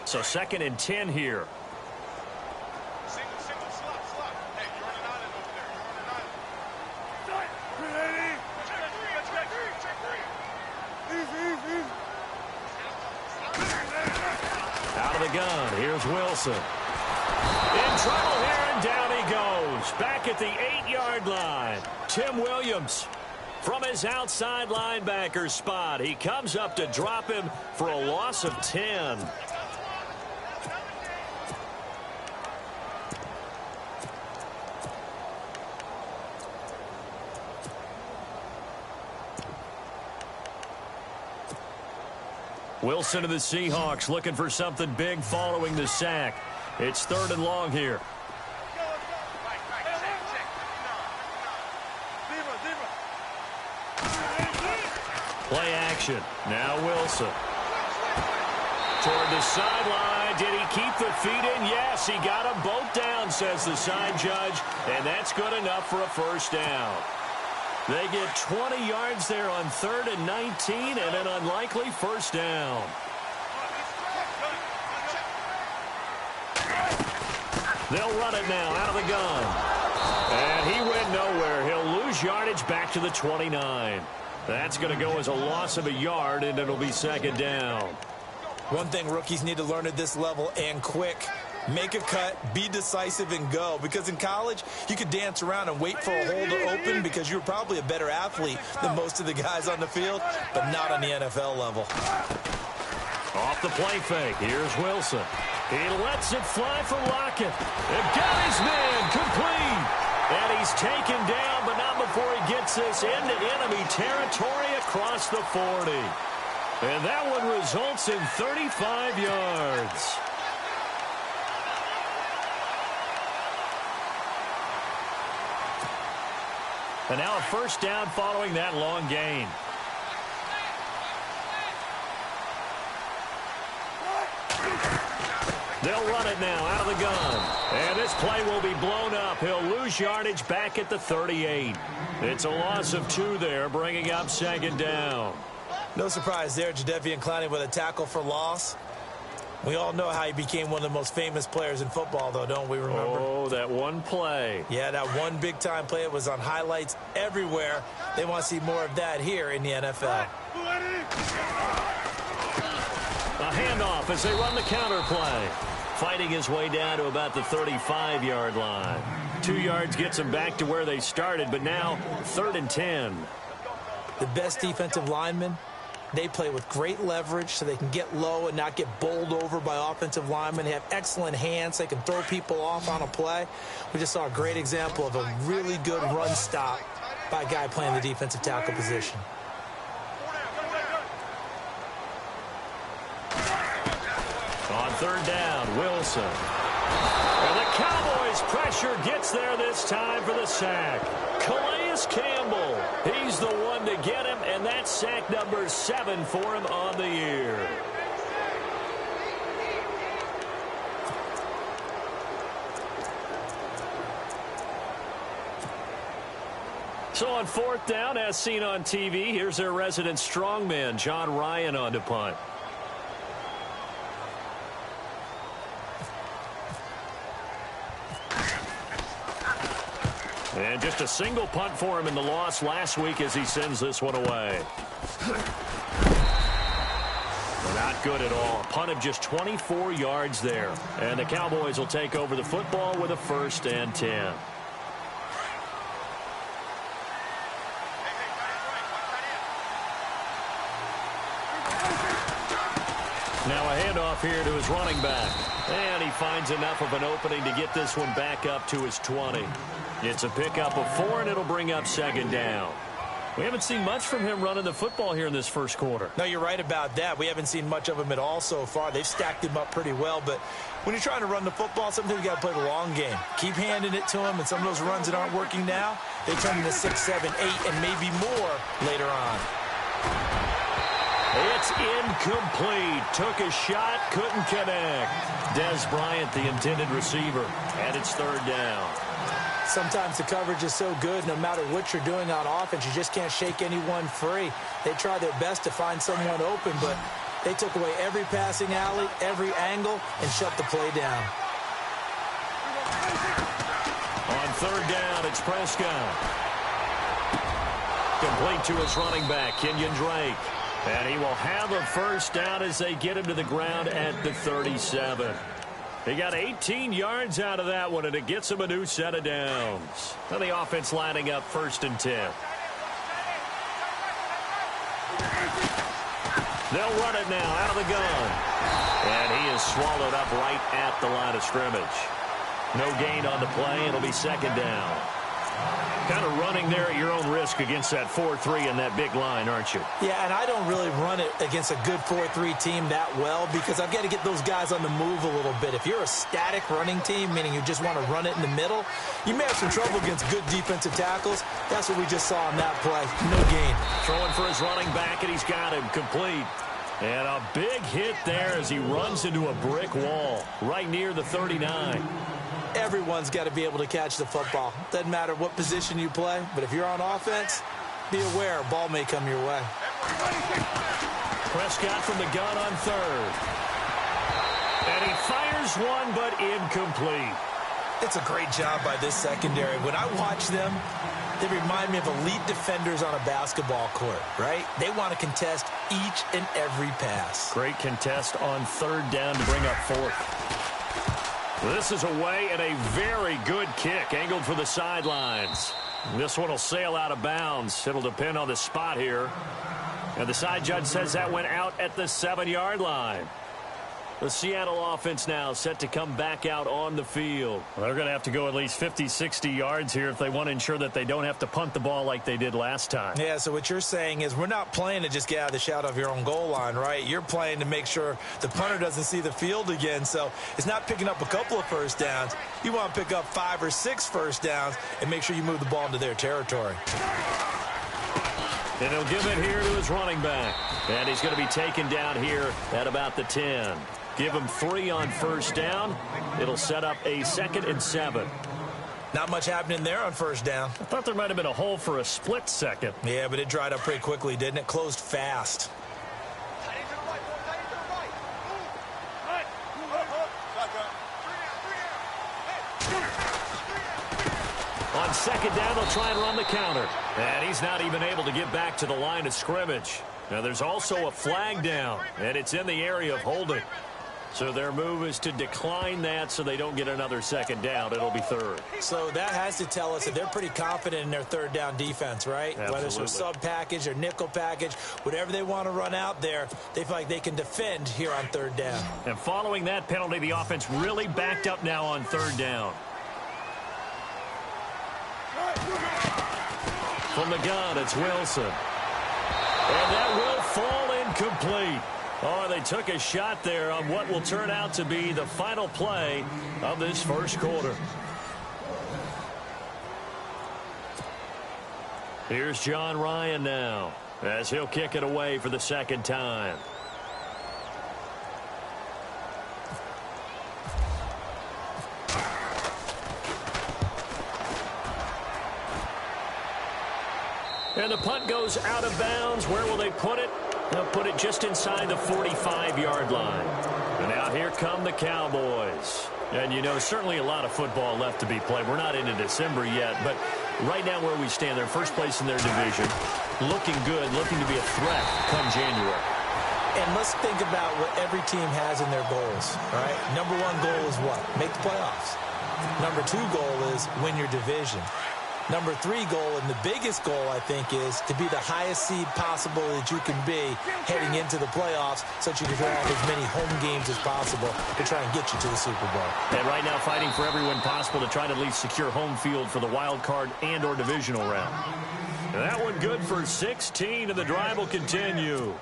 So 2nd and 10 here. Single, slot. Hey, you're on an island over there. Out of the gun. Here's Wilson. In trouble here, and down he goes. Back at the 8-yard line. Tim Williams from his outside linebacker spot. He comes up to drop him for a loss of 10. Wilson of the Seahawks looking for something big following the sack. It's 3rd and long here. Play action. Now Wilson. Toward the sideline. Did he keep the feet in? Yes, he got them both down, says the side judge. And that's good enough for a 1st down. They get 20 yards there on 3rd and 19 and an unlikely 1st down. They'll run it now out of the gun. And he went nowhere. He'll lose yardage back to the 29. That's going to go as a loss of a yard, and it'll be 2nd down. One thing rookies need to learn at this level, and quick. Make a cut, be decisive, and go. Because in college, you could dance around and wait for a hole to open because you're probably a better athlete than most of the guys on the field, but not on the NFL level. Off the play fake, here's Wilson. He lets it fly for Lockett. And got his man complete. And he's taken down, but not before he gets this into enemy territory across the 40. And that one results in 35 yards. And now a 1st down following that long gain. They'll run it now out of the gun. And this play will be blown up. He'll lose yardage back at the 38. It's a loss of 2 there, bringing up 2nd down. No surprise there, Jadeveon Clowney with a tackle for loss. We all know how he became one of the most famous players in football, though, don't we remember? Oh, that one play. Yeah, that one big-time play. It was on highlights everywhere. They want to see more of that here in the NFL. A handoff as they run the counter play. Fighting his way down to about the 35-yard line. 2 yards gets him back to where they started, but now 3rd and 10. The best defensive linemen, they play with great leverage so they can get low and not get bowled over by offensive linemen. They have excellent hands. They can throw people off on a play. We just saw a great example of a really good run stop by a guy playing the defensive tackle position. On 3rd down, Wilson. And the Cowboys' pressure gets there this time for the sack. Calais Campbell, he's the one to get him, and that's sack number 7 for him on the year. So on 4th down, as seen on TV, here's their resident strongman, John Ryan, on to punt. And just a single punt for him in the loss last week as he sends this one away. Not good at all. A punt of just 24 yards there. And the Cowboys will take over the football with a 1st and 10. Now a handoff here to his running back. And he finds enough of an opening to get this one back up to his 20. It's a pickup of 4, and it'll bring up 2nd down. We haven't seen much from him running the football here in this 1st quarter. No, you're right about that. We haven't seen much of him at all so far. They've stacked him up pretty well, but when you're trying to run the football, sometimes you got to play the long game. Keep handing it to him, and some of those runs that aren't working now, they turn into 6, 7, 8, and maybe more later on. It's incomplete. Took a shot, couldn't connect. Des Bryant, the intended receiver, and it's 3rd down. Sometimes the coverage is so good, no matter what you're doing on offense, you just can't shake anyone free. They try their best to find someone open, but They took away every passing alley, every angle, and shut the play down. On third down, it's Prescott. Complete to his running back, Kenyon Drake. And he will have a first down as they get him to the ground at the 37. He got 18 yards out of that one, and it gets him a new set of downs. Now the offense lining up 1st and 10. They'll run it now out of the gun. And he is swallowed up right at the line of scrimmage. No gain on the play. It'll be 2nd down. Kind of running there at your own risk against that 4-3 and that big line, aren't you? Yeah, and I don't really run it against a good 4-3 team that well because I've got to get those guys on the move a little bit. If you're a static running team, meaning you just want to run it in the middle, you may have some trouble against good defensive tackles. That's what we just saw on that play. No gain. Throwing for his running back, and he's got him complete. And a big hit there as he runs into a brick wall right near the 39. Everyone's got to be able to catch the football. Doesn't matter what position you play, but if you're on offense, be aware a ball may come your way. Prescott from the gun on 3rd. And he fires one, but incomplete. It's a great job by this secondary. When I watch them, they remind me of elite defenders on a basketball court, right? They want to contest each and every pass. Great contest on 3rd down to bring up 4th. This is away and a very good kick angled for the sidelines. This one will sail out of bounds. It'll depend on the spot here. And the side judge says that went out at the 7-yard line. The Seattle offense now set to come back out on the field. Well, they're going to have to go at least 50, 60 yards here if they want to ensure that they don't have to punt the ball like they did last time. Yeah, so what you're saying is we're not playing to just get out of the shadow of your own goal line, right? You're playing to make sure the punter doesn't see the field again. So it's not picking up a couple of first downs. You want to pick up 5 or 6 first downs and make sure you move the ball into their territory. And he'll give it here to his running back. And he's going to be taken down here at about the 10. Give him 3 on first down. It'll set up a 2nd and 7. Not much happening there on first down. I thought there might have been a hole for a split second. Yeah, but it dried up pretty quickly, didn't it? Closed fast. On 2nd down, they'll try and run the counter. And he's not even able to get back to the line of scrimmage. Now, there's also a flag down, and it's in the area of holding. So their move is to decline that so they don't get another 2nd down. It'll be 3rd. So that has to tell us that they're pretty confident in their 3rd down defense, right? Absolutely. Whether it's a sub package or nickel package, whatever they want to run out there, they feel like they can defend here on 3rd down. And following that penalty, the offense really backed up now on 3rd down. From the gun, it's Wilson. And that will fall incomplete. Oh, they took a shot there on what will turn out to be the final play of this first quarter. Here's John Ryan now as he'll kick it away for the 2nd time. And the punt goes out of bounds. Where will they put it? They'll put it just inside the 45-yard line. And now here come the Cowboys. And, you know, certainly a lot of football left to be played. We're not into December yet, but right now where we stand, they're first place in their division. Looking good, looking to be a threat come January. And let's think about what every team has in their goals, right? Number 1 goal is what? Make the playoffs. Number 2 goal is win your division. Number 3 goal, and the biggest goal, I think, is to be the highest seed possible that you can be heading into the playoffs so that you can have as many home games as possible to try and get you to the Super Bowl. And right now fighting for every win possible to try to at least secure home field for the wild card and or divisional round. And that one good for 16, and the drive will continue.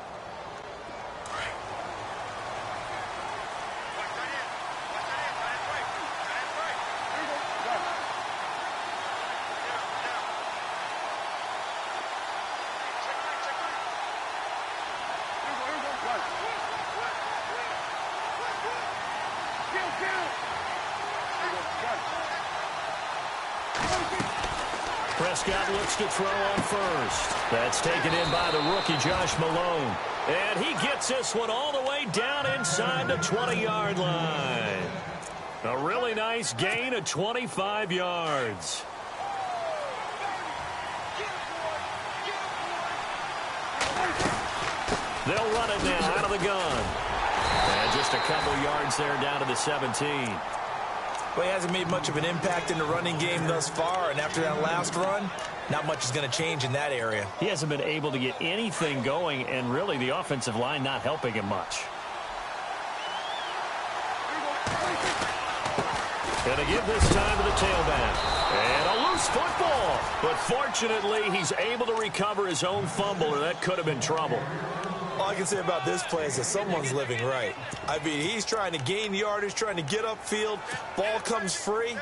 Prescott looks to throw on first. That's taken in by the rookie, Josh Malone. And he gets this one all the way down inside the 20-yard line. A really nice gain of 25 yards. They'll run it now out of the gun. And just a couple yards there down to the 17. Well, he hasn't made much of an impact in the running game thus far, and after that last run, not much is going to change in that area. He hasn't been able to get anything going, and really the offensive line not helping him much. Going to give this time to the tailback. And a loose football. But fortunately, he's able to recover his own fumble, or that could have been trouble. All I can say about this play is that someone's living right. I mean, he's trying to gain yardage, trying to get upfield. Ball comes free.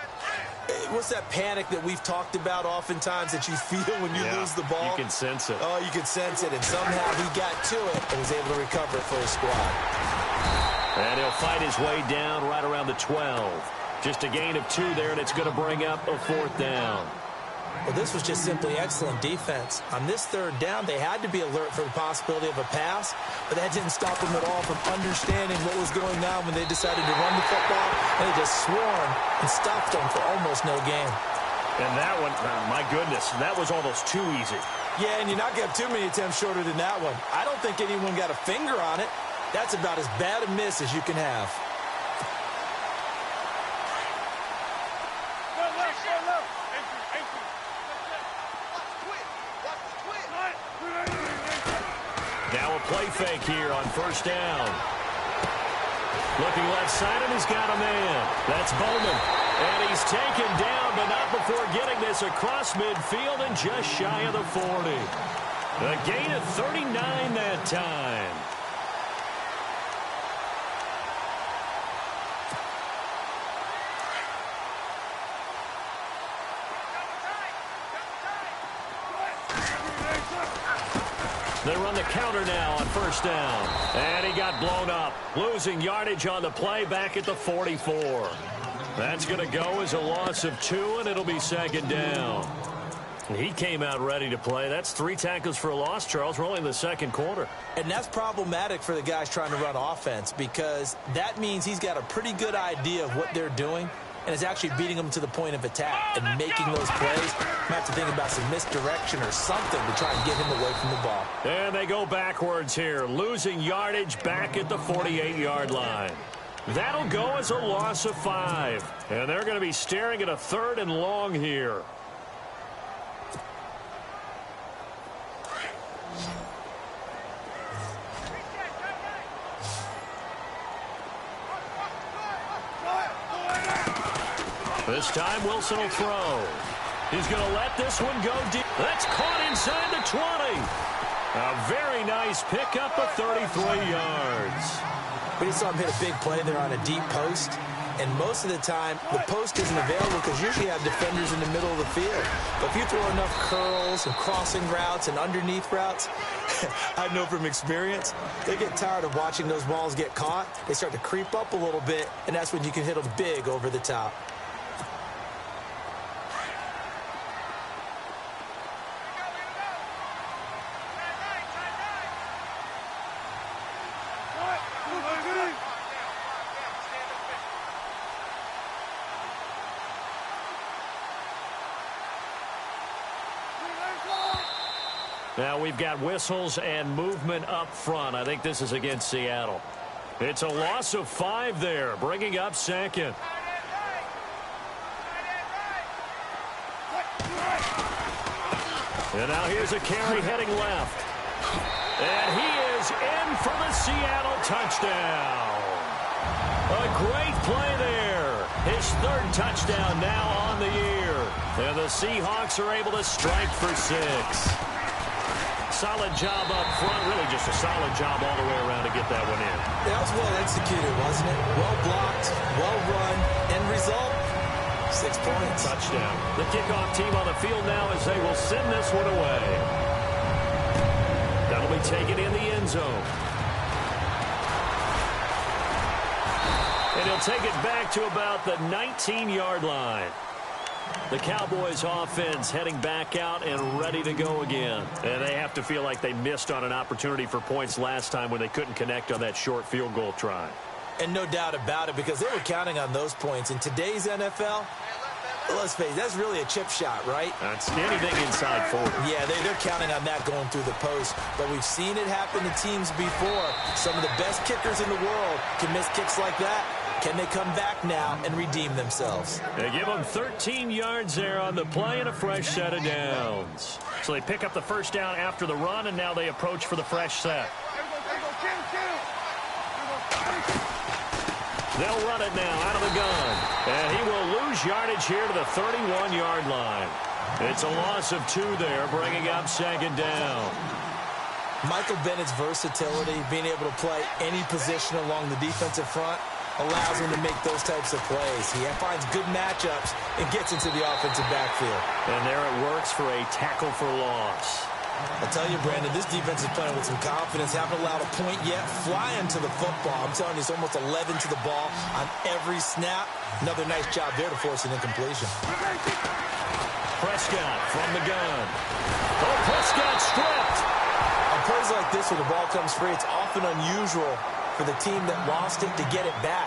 What's that panic that we've talked about oftentimes that you feel when you lose the ball? You can sense it. Oh, you can sense it. And somehow he got to it and was able to recover it for his squad. And he'll fight his way down right around the 12. Just a gain of 2 there, and it's going to bring up a 4th down. Well, this was just simply excellent defense. On this 3rd down, they had to be alert for the possibility of a pass, but that didn't stop them at all from understanding what was going on when they decided to run the football, and they just swarmed and stopped them for almost no gain. And that one, my goodness, that was almost too easy. Yeah, and you're not going to have too many attempts shorter than that one. I don't think anyone got a finger on it. That's about as bad a miss as you can have. Now a play fake here on 1st down. Looking left side, and he's got a man. That's Bowman. And he's taken down, but not before getting this across midfield and just shy of the 40. A gain of 39 that time. They run the counter now on 1st down. And he got blown up. Losing yardage on the play back at the 44. That's going to go as a loss of 2, and it'll be 2nd down. He came out ready to play. That's 3 tackles for a loss, Charles. We're only in the 2nd quarter. And that's problematic for the guys trying to run offense because that means he's got a pretty good idea of what they're doing and is actually beating them to the point of attack and making those plays. You have to think about some misdirection or something to try and get him away from the ball. And they go backwards here, losing yardage back at the 48-yard line. That'll go as a loss of 5. And they're going to be staring at a 3rd and long here. This time Wilson will throw. He's going to let this one go deep. That's caught inside the 20. A very nice pickup of 33 yards. We just saw him hit a big play there on a deep post. And most of the time, the post isn't available because usually you have defenders in the middle of the field. But if you throw enough curls and crossing routes and underneath routes, I know from experience, they get tired of watching those balls get caught. They start to creep up a little bit, and that's when you can hit them big over the top. Now we've got whistles and movement up front. I think this is against Seattle. It's a loss of 5 there, bringing up 2nd. And now here's a carry heading left. And he is in for the Seattle touchdown. A great play there. His 3rd touchdown now on the year. And the Seahawks are able to strike for 6. Solid job up front, really just a solid job all the way around to get that one in. That was well executed, wasn't it? Well blocked, well run, end result, 6 points. Touchdown. The kickoff team on the field now as they will send this one away. That'll be taken in the end zone. And he'll take it back to about the 19-yard line. The Cowboys offense heading back out and ready to go again. And they have to feel like they missed on an opportunity for points last time when they couldn't connect on that short field goal try. And no doubt about it, because they were counting on those points. In today's NFL, let's face it, that's really a chip shot, right? That's anything inside 40. Yeah, they're counting on that going through the post. But we've seen it happen to teams before. Some of the best kickers in the world can miss kicks like that. Can they come back now and redeem themselves? They give them 13 yards there on the play and a fresh set of downs. So they pick up the first down after the run, and now they approach for the fresh set. They'll run it now out of the gun. And he will lose yardage here to the 31-yard line. It's a loss of 2 there, bringing up second down. Michael Bennett's versatility, being able to play any position along the defensive front, allows him to make those types of plays. He finds good matchups and gets into the offensive backfield. And there it works for a tackle for loss. I'll tell you, Brandon, this defense is playing with some confidence. Haven't allowed a point yet. Flying to the football. I'm telling you, it's almost 11 to the ball on every snap. Another nice job there to force an incompletion. Prescott from the gun. Oh, Prescott stripped. On plays like this where the ball comes free, it's often unusual for the team that lost it to get it back.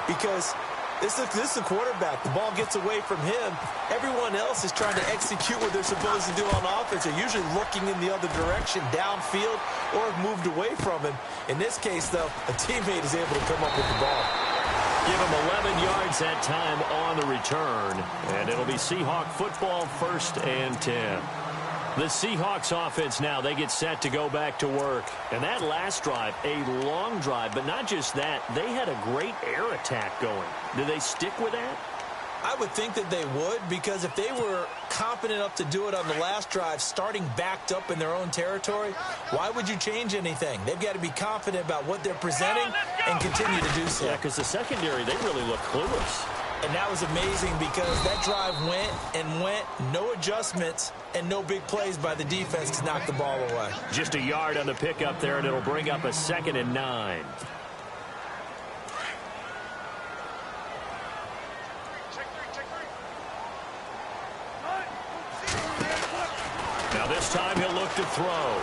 Because this is a quarterback. The ball gets away from him. Everyone else is trying to execute what they're supposed to do on offense. They're usually looking in the other direction, downfield, or have moved away from him. In this case, though, a teammate is able to come up with the ball. Give him 11 yards that time on the return. And it'll be Seahawk football, 1st and 10. The Seahawks offense now, they get set to go back to work. And that last drive, a long drive, but not just that, they had a great air attack going. Do they stick with that? I would think that they would, because if they were confident enough to do it on the last drive, starting backed up in their own territory, why would you change anything? They've got to be confident about what they're presenting and continue to do so. Yeah, because the secondary, they really look clueless. And that was amazing because that drive went and went, no adjustments, and no big plays by the defense to knock the ball away. Just a yard on the pickup there, and it'll bring up a 2nd and 9. Now this time he'll look to throw.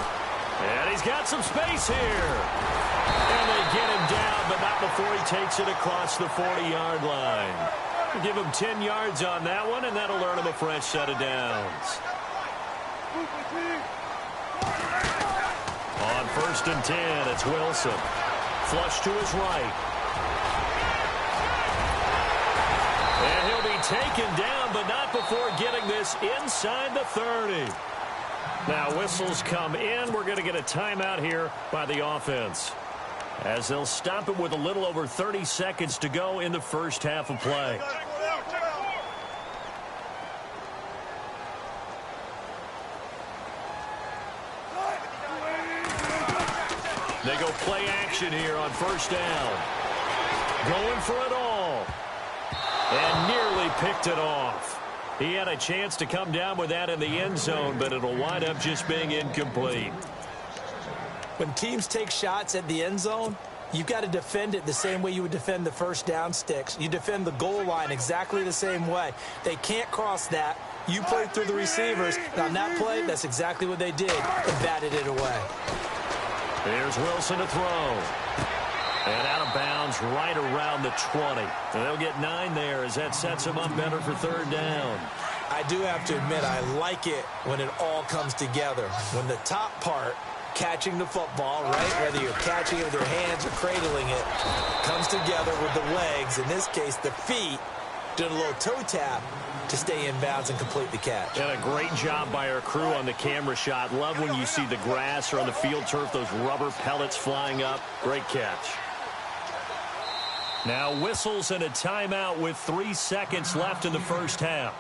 And he's got some space here. And they get him down, but not before he takes it across the 40-yard line. Give him 10 yards on that one, and that'll earn him a fresh set of downs. On 1st and 10, it's Wilson. Flush to his right. And he'll be taken down, but not before getting this inside the 30. Now whistles come in. We're going to get a timeout here by the offense, as they'll stop it with a little over 30 seconds to go in the first half of play. They go play action here on 1st down. Going for it all. And nearly picked it off. He had a chance to come down with that in the end zone, but it'll wind up just being incomplete. When teams take shots at the end zone, you've got to defend it the same way you would defend the first down sticks. You defend the goal line exactly the same way. They can't cross that. You played through the receivers. On that play, that's exactly what they did and batted it away. Here's Wilson to throw. And out of bounds right around the 20. And they'll get 9 there as that sets them up better for 3rd down. I do have to admit, I like it when it all comes together. When the top part, catching the football, right, whether you're catching it with your hands or cradling it, comes together with the legs, in this case the feet, doing a little toe tap to stay in bounds and complete the catch. And a great job by our crew on the camera shot. Love when you see the grass or on the field turf, those rubber pellets flying up. Great catch. Now whistles and a timeout with 3 seconds left in the first half.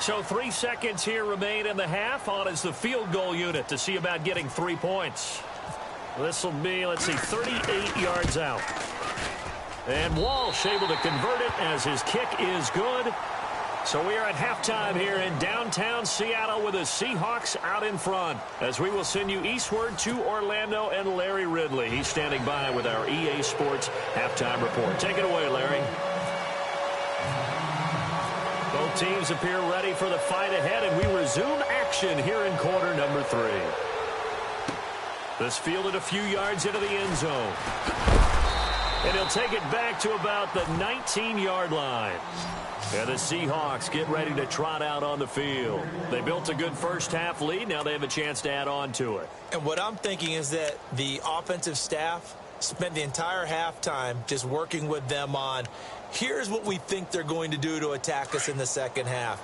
So 3 seconds here remain in the half. On is the field goal unit to see about getting 3 points. This will be, let's see, 38 yards out. And Walsh able to convert it as his kick is good. So we are at halftime here in downtown Seattle with the Seahawks out in front, as we will send you eastward to Orlando and Larry Ridley. He's standing by with our EA Sports halftime report. Take it away, Larry. Both teams appear ready for the fight ahead, and we resume action here in quarter number 3. This fielded a few yards into the end zone. And he'll take it back to about the 19-yard line. And the Seahawks get ready to trot out on the field. They built a good first-half lead. Now they have a chance to add on to it. And what I'm thinking is that the offensive staff spent the entire halftime just working with them on, here's what we think they're going to do to attack us in the second half.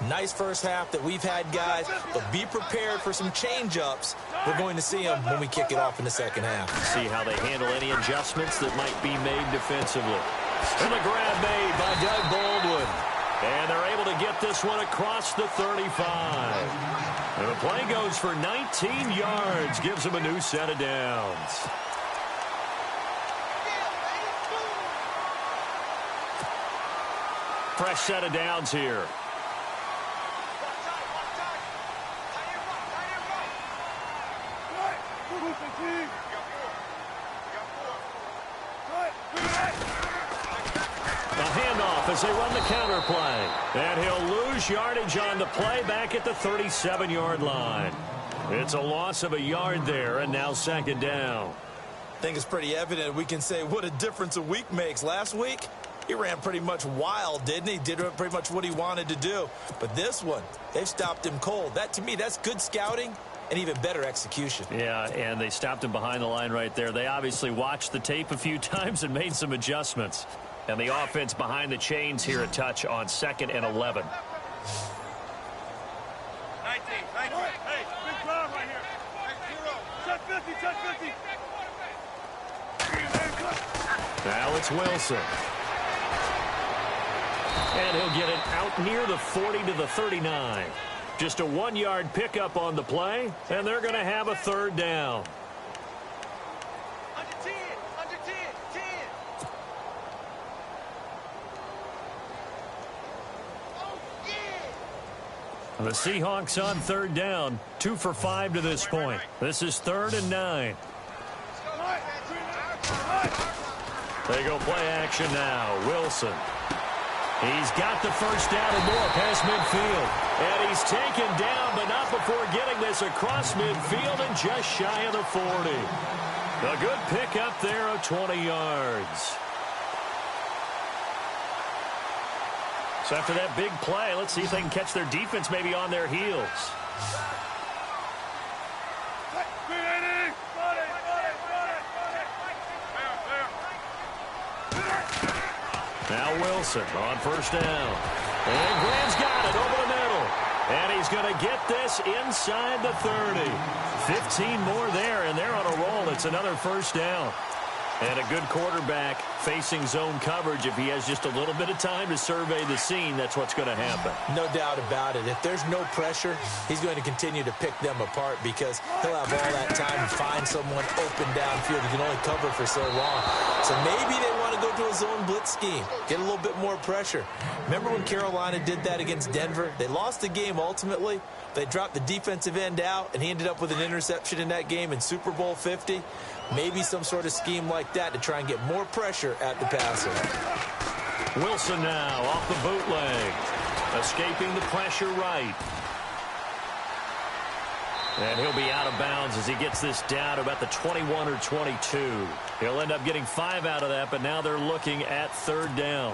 Nice first half that we've had, guys, but be prepared for some change-ups. We're going to see them when we kick it off in the second half. See how they handle any adjustments that might be made defensively. And the grab made by Doug Baldwin. And they're able to get this one across the 35. And the play goes for 19 yards, gives them a new set of downs. Fresh set of downs here. As they run the counter play. And he'll lose yardage on the play back at the 37-yard line. It's a loss of a yard there, and now second down. I think it's pretty evident. We can say what a difference a week makes. Last week, he ran pretty much wild, didn't he? Did pretty much what he wanted to do. But this one, they've stopped him cold. That, to me, that's good scouting and even better execution. Yeah, and they stopped him behind the line right there. They obviously watched the tape a few times and made some adjustments. And the offense behind the chains here a touch on 2nd and 11. 19. Hey, big crowd right here. Check 50, check 50. Now it's Wilson. And he'll get it out near the 40 to the 39. Just a 1-yard pickup on the play, and they're going to have a third down. The Seahawks on third down, 2 for 5 to this point. This is 3rd and 9. They go play action now. Wilson. He's got the first down and more past midfield. And he's taken down, but not before getting this across midfield and just shy of the 40. A good pickup there of 20 yards. So after that big play, let's see if they can catch their defense maybe on their heels. Now Wilson on first down. And Graham's got it over the middle. And he's going to get this inside the 30. 15 more there, and they're on a roll. It's another first down. And a good quarterback facing zone coverage. If he has just a little bit of time to survey the scene, that's what's going to happen. No doubt about it. If there's no pressure, he's going to continue to pick them apart because he'll have all that time to find someone open downfield. He can only cover for so long. So maybe they want to go to a zone blitz scheme, get a little bit more pressure. Remember when Carolina did that against Denver? They lost the game ultimately. They dropped the defensive end out, and he ended up with an interception in that game in Super Bowl 50. Maybe some sort of scheme like that to try and get more pressure at the passer. Wilson now off the bootleg. Escaping the pressure right. And he'll be out of bounds as he gets this down to about the 21 or 22. He'll end up getting 5 out of that, but now they're looking at third down.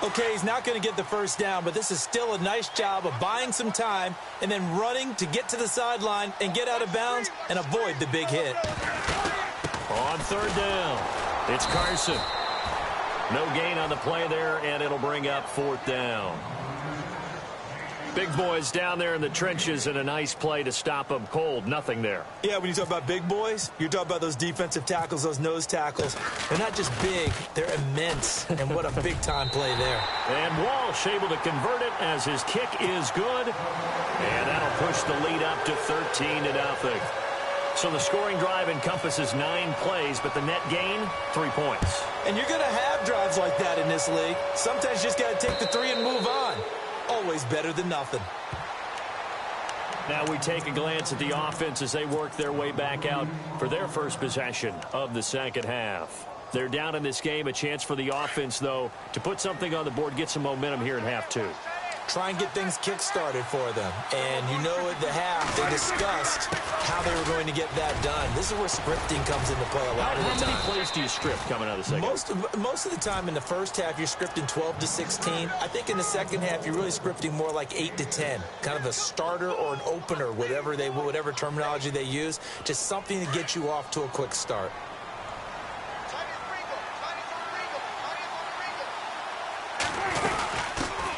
Okay, he's not going to get the first down, but this is still a nice job of buying some time and then running to get to the sideline and get out of bounds and avoid the big hit. On third down, it's Carson. No gain on the play there, and it'll bring up fourth down. Big boys down there in the trenches, and a nice play to stop them cold. Nothing there. Yeah, when you talk about big boys, you're talking about those defensive tackles, those nose tackles. They're not just big, they're immense, and what a big-time play there. And Walsh able to convert it as his kick is good, and that'll push the lead up to 13-0. So the scoring drive encompasses 9 plays, but the net gain, 3 points. And you're going to have drives like that in this league. Sometimes you just got to take the 3 and move on. Always better than nothing. Now we take a glance at the offense as they work their way back out for their first possession of the second half. They're down in this game. A chance for the offense, though, to put something on the board, get some momentum here in half 2. try and get things kick-started for them. And you know at the half, they discussed how they were going to get that done. This is where scripting comes into play a lot of the time. How many plays do you script coming out of the second? Most of the time in the first half, you're scripting 12 to 16. I think in the second half, you're really scripting more like 8 to 10. Kind of a starter or an opener, whatever terminology they use. Just something to get you off to a quick start.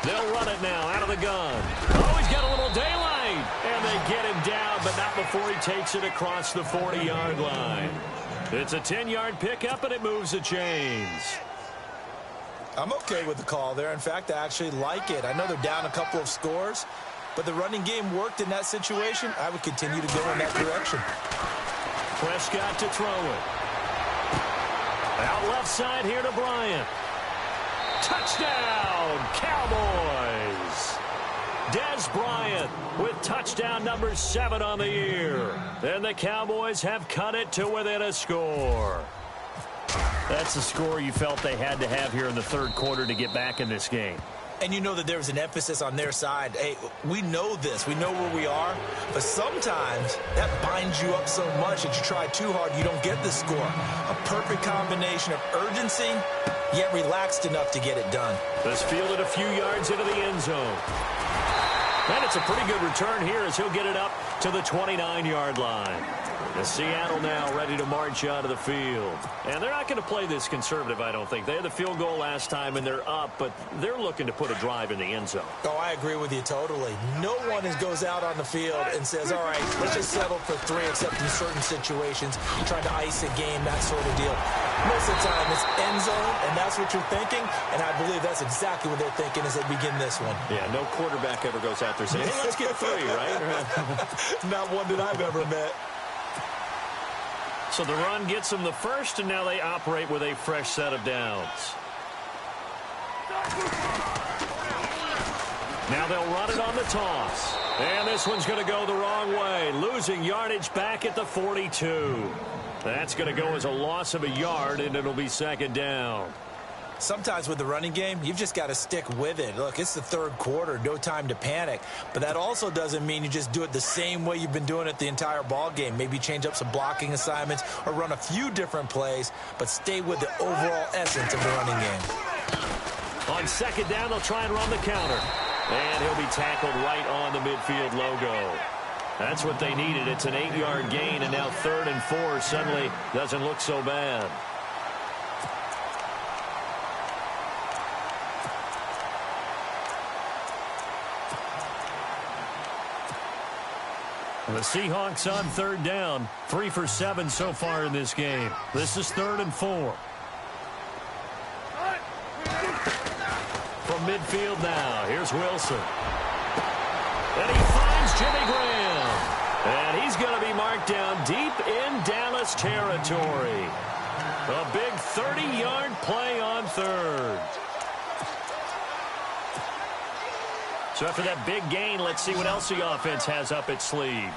They'll run it now out of the gun. Oh, he's got a little daylight. And they get him down, but not before he takes it across the 40-yard line. It's a 10-yard pickup, and it moves the chains. I'm okay with the call there. In fact, I actually like it. I know they're down a couple of scores, but the running game worked in that situation. I would continue to go in that direction. Prescott to throw it. Out left side here to Bryant. Touchdown, Cowboys! Dez Bryant with touchdown number 7 on the year. And the Cowboys have cut it to within a score. That's the score you felt they had to have here in the third quarter to get back in this game. And you know that there was an emphasis on their side. Hey, we know this. We know where we are. But sometimes that binds you up so much that you try too hard, you don't get the score. A perfect combination of urgency, yet relaxed enough to get it done. This fielded a few yards into the end zone. And it's a pretty good return here as he'll get it up to the 29-yard line. The Seattle now ready to march out of the field. And they're not going to play this conservative, I don't think. They had the field goal last time, and they're up, but they're looking to put a drive in the end zone. Oh, I agree with you totally. No one goes out on the field and says, all right, let's just settle for 3, except in certain situations, trying to ice a game, that sort of deal. Most of the time, it's end zone, and that's what you're thinking, and I believe that's exactly what they're thinking as they begin this one. Yeah, no quarterback ever goes out there saying, hey, let's get 3, right? Not one that I've ever met. So the run gets them the first, and now they operate with a fresh set of downs. Now they'll run it on the toss. And this one's going to go the wrong way, losing yardage back at the 42. That's going to go as a loss of a yard, and it'll be second down. Sometimes with the running game, you've just got to stick with it. Look, it's the third quarter, no time to panic. But that also doesn't mean you just do it the same way you've been doing it the entire ball game. Maybe change up some blocking assignments or run a few different plays, but stay with the overall essence of the running game. On second down, they'll try and run the counter. And he'll be tackled right on the midfield logo. That's what they needed. It's an 8-yard gain, and now 3rd and 4 suddenly doesn't look so bad. The Seahawks on 3rd down, 3 for 7 so far in this game. This is 3rd and 4. From midfield now, here's Wilson. And he finds Jimmy Graham. And he's going to be marked down deep in Dallas territory. A big 30-yard play on 3rd. So after that big gain, let's see what else the offense has up its sleeve.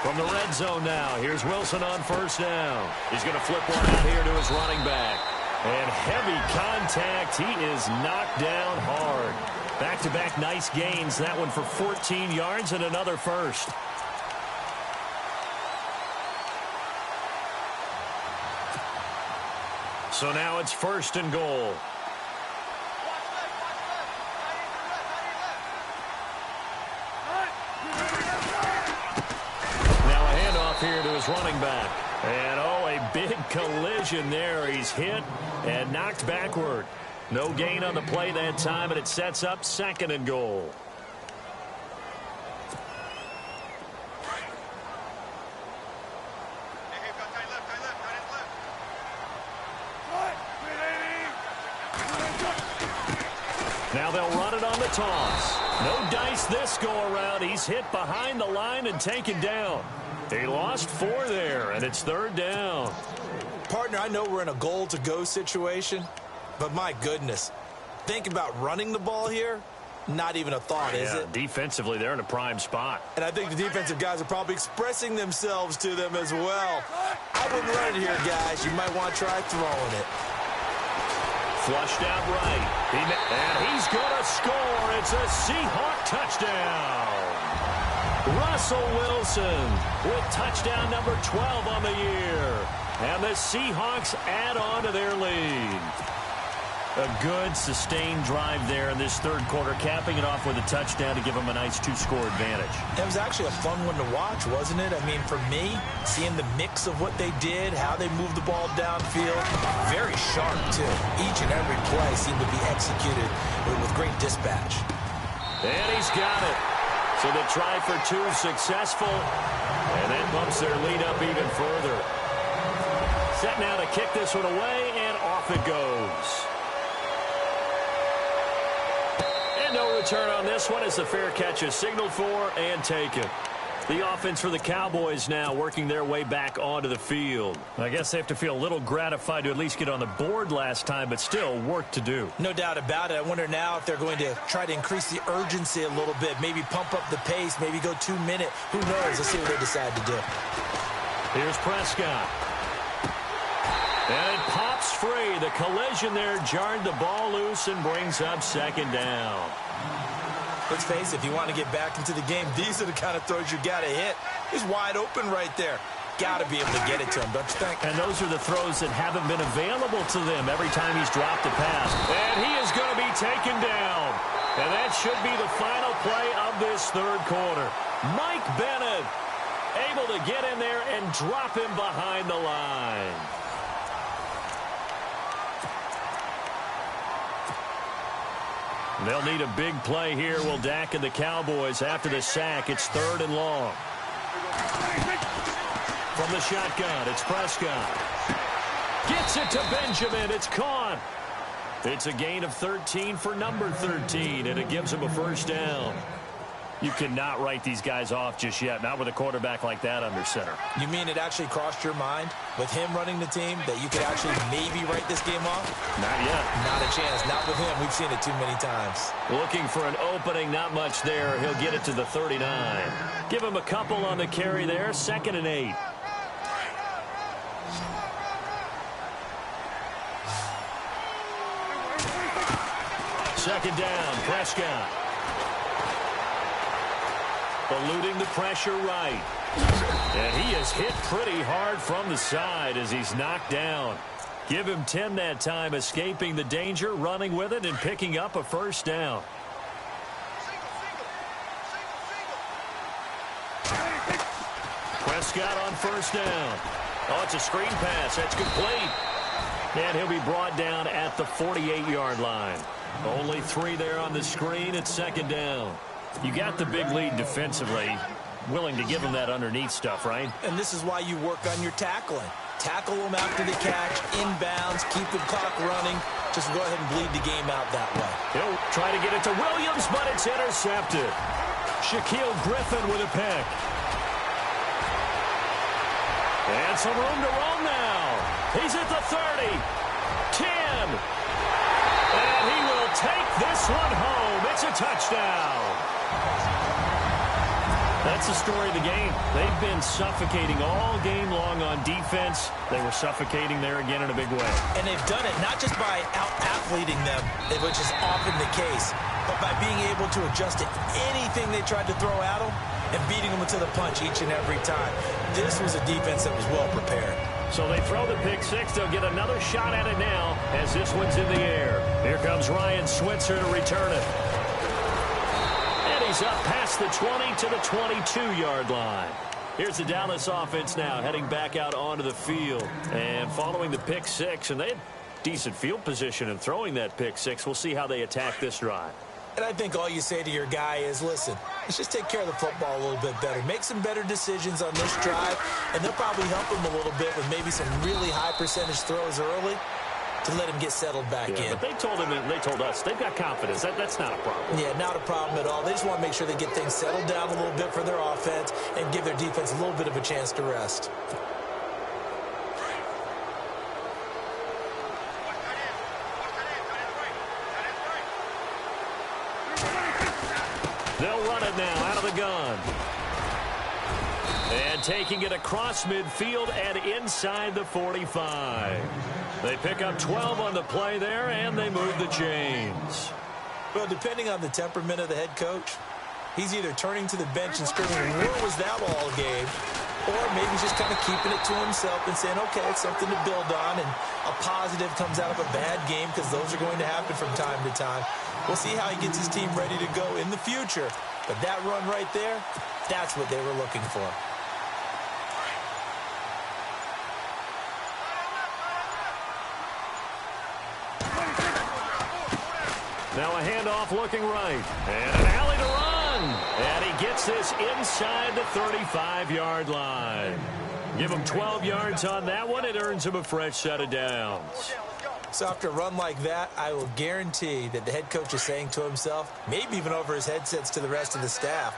From the red zone now, here's Wilson on 1st down. He's going to flip one out here to his running back. And heavy contact. He is knocked down hard. Back-to-back nice gains. That one for 14 yards and another first. So now it's 1st and goal. Here to his running back. And, oh, a big collision there. He's hit and knocked backward. No gain on the play that time, and it sets up 2nd and goal. Now they'll run it on the toss. No dice this go-around. He's hit behind the line and taken down. He lost 4 there, and it's 3rd down. Partner, I know we're in a goal-to-go situation, but my goodness, think about running the ball here. Not even a thought, is it? Defensively, they're in a prime spot. And I think the defensive guys are probably expressing themselves to them as well. I wouldn't run it here, guys. You might want to try throwing it. Flushed out right. And he's going to score. It's a Seahawk touchdown. Russell Wilson with touchdown number 12 on the year. And the Seahawks add on to their lead. A good, sustained drive there in this third quarter, capping it off with a touchdown to give them a nice two-score advantage. It was actually a fun one to watch, wasn't it? I mean, for me, seeing the mix of what they did, how they moved the ball downfield, very sharp, too. Each and every play seemed to be executed with great dispatch. And he's got it. So the try for two successful, and that bumps their lead up even further. Set now to kick this one away, and off it goes. No return on this one as the fair catch is signaled for and taken. The offense for the Cowboys now working their way back onto the field. I guess they have to feel a little gratified to at least get on the board last time, but still work to do. No doubt about it. I wonder now if they're going to try to increase the urgency a little bit, maybe pump up the pace, maybe go 2 minute. Who knows? Let's see what they decide to do. Here's Prescott. And it pops free. The collision there jarred the ball loose and brings up second down. Let's face it, if you want to get back into the game, these are the kind of throws you got to hit. He's wide open right there. Got to be able to get it to him, don't you think? And those are the throws that haven't been available to them every time he's dropped a pass. And he is going to be taken down. And that should be the final play of this third quarter. Mike Bennett able to get in there and drop him behind the line. They'll need a big play here. Will Dak and the Cowboys after the sack. It's 3rd and long. From the shotgun, it's Prescott. Gets it to Benjamin. It's caught. It's a gain of 13 for number 13, and it gives him a first down. You cannot write these guys off just yet, not with a quarterback like that under center. You mean it actually crossed your mind with him running the team that you could actually maybe write this game off? Not yet. Not a chance. Not with him. We've seen it too many times. Looking for an opening, not much there. He'll get it to the 39. Give him a couple on the carry there. 2nd and 8. Second down, Prescott. Eluding the pressure right. And he is hit pretty hard from the side as he's knocked down. Give him 10 that time, escaping the danger, running with it, and picking up a first down. Prescott on first down. Oh, it's a screen pass. That's complete. And he'll be brought down at the 48-yard line. Only 3 there on the screen. It's 2nd down. You got the big lead defensively. Willing to give him that underneath stuff, right? And this is why you work on your tackling. Tackle them after the catch, inbounds, keep the clock running. Just go ahead and bleed the game out that way. He'll try to get it to Williams, but it's intercepted. Shaquille Griffin with a pick. And some room to roam now. He's at the 30. 10. And he will take this one home. It's a touchdown. That's the story of the game. They've been suffocating all game long on defense. They were suffocating there again in a big way. And they've done it not just by out-athleting them, which is often the case, but by being able to adjust to anything they tried to throw at them and beating them to the punch each and every time. This was a defense that was well prepared. So they throw the pick six. They'll get another shot at it now as this one's in the air. Here comes Ryan Switzer to return it. And he's up past the 20 to the 22-yard line. Here's the Dallas offense now heading back out onto the field. And following the pick six, and they had decent field position in throwing that pick six. We'll see how they attack this drive. And I think all you say to your guy is, listen, let's just take care of the football a little bit better. Make some better decisions on this drive, and they'll probably help him a little bit with maybe some really high percentage throws early to let him get settled back in. But they told him, and they told us, they've got confidence. That's not a problem. Yeah, not a problem at all. They just want to make sure they get things settled down a little bit for their offense and give their defense a little bit of a chance to rest. They'll run it now out of the gun. And taking it across midfield and inside the 45. They pick up 12 on the play there, and they move the chains. Well, depending on the temperament of the head coach, he's either turning to the bench and screaming, "Where was that all game?" Or maybe he's just kind of keeping it to himself and saying, okay, it's something to build on, and a positive comes out of a bad game, because those are going to happen from time to time. We'll see how he gets his team ready to go in the future. But that run right there, that's what they were looking for. Now a handoff looking right. And an alley to run. And he gets this inside the 35-yard line. Give him 12 yards on that one. It earns him a fresh set of downs. So after a run like that, I will guarantee that the head coach is saying to himself, maybe even over his headsets to the rest of the staff,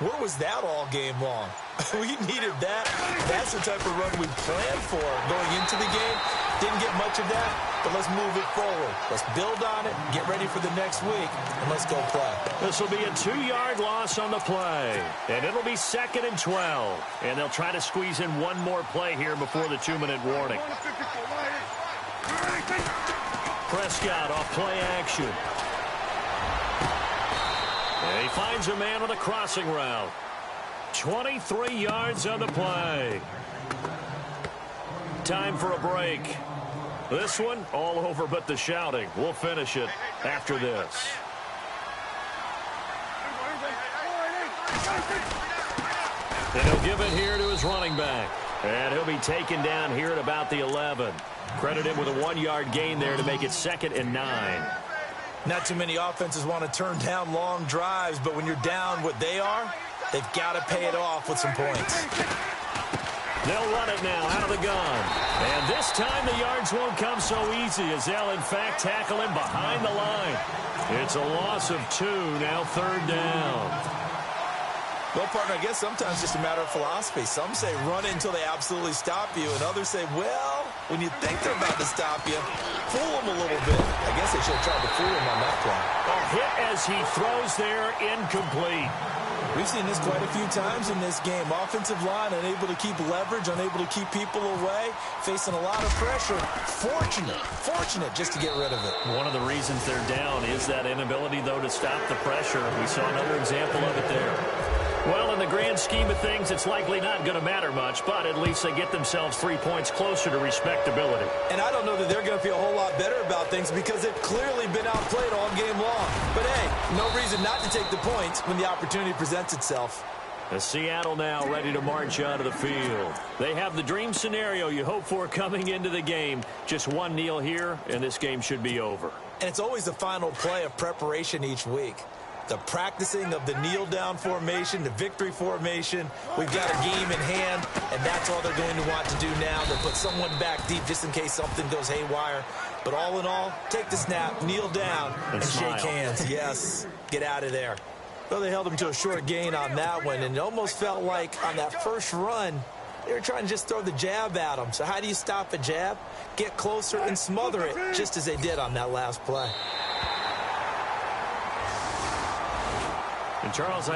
where was that all game long? We needed that. That's the type of run we planned for going into the game. Didn't get much of that, but let's move it forward. Let's build on it, get ready for the next week, and let's go play. This will be a 2-yard loss on the play, and it'll be 2nd and 12. And they'll try to squeeze in one more play here before the 2-minute warning. Prescott off play action. And he finds a man on a crossing route. 23 yards on the play. Time for a break. This one, all over but the shouting. We'll finish it after this. And he'll give it here to his running back. And he'll be taken down here at about the 11. Credit him with a 1-yard gain there to make it 2nd and 9. Not too many offenses want to turn down long drives, but when you're down what they are, they've got to pay it off with some points. They'll run it now out of the gun. And this time the yards won't come so easy, as they'll in fact tackle him behind the line. It's a loss of 2, now 3rd down. Well, partner, I guess sometimes it's just a matter of philosophy. Some say run it until they absolutely stop you, and others say, well, when you think they're about to stop you, fool them a little bit. I guess they should have tried to fool him on that play. A hit as he throws there, incomplete. We've seen this quite a few times in this game. Offensive line unable to keep leverage, unable to keep people away, facing a lot of pressure. Fortunate just to get rid of it. One of the reasons they're down is that inability, though, to stop the pressure. We saw another example of it there. Well, in the grand scheme of things, it's likely not going to matter much, but at least they get themselves 3 points closer to respectability. And I don't know that they're going to feel a whole lot better about things, because they've clearly been outplayed all game long. But, hey, no reason not to take the points when the opportunity presents itself. As Seattle now ready to march out of the field. They have the dream scenario you hope for coming into the game. Just one kneel here, and this game should be over. And it's always the final play of preparation each week. The practicing of the kneel-down formation, the victory formation. We've got a game in hand, and that's all they're going to want to do now. They'll put someone back deep just in case something goes haywire. But all in all, take the snap, kneel down, and shake hands. Yes, get out of there. Well, they held him to a short gain on that one, and it almost felt like on that first run, they were trying to just throw the jab at him. So how do you stop a jab? Get closer and smother it, just as they did on that last play. And Charles,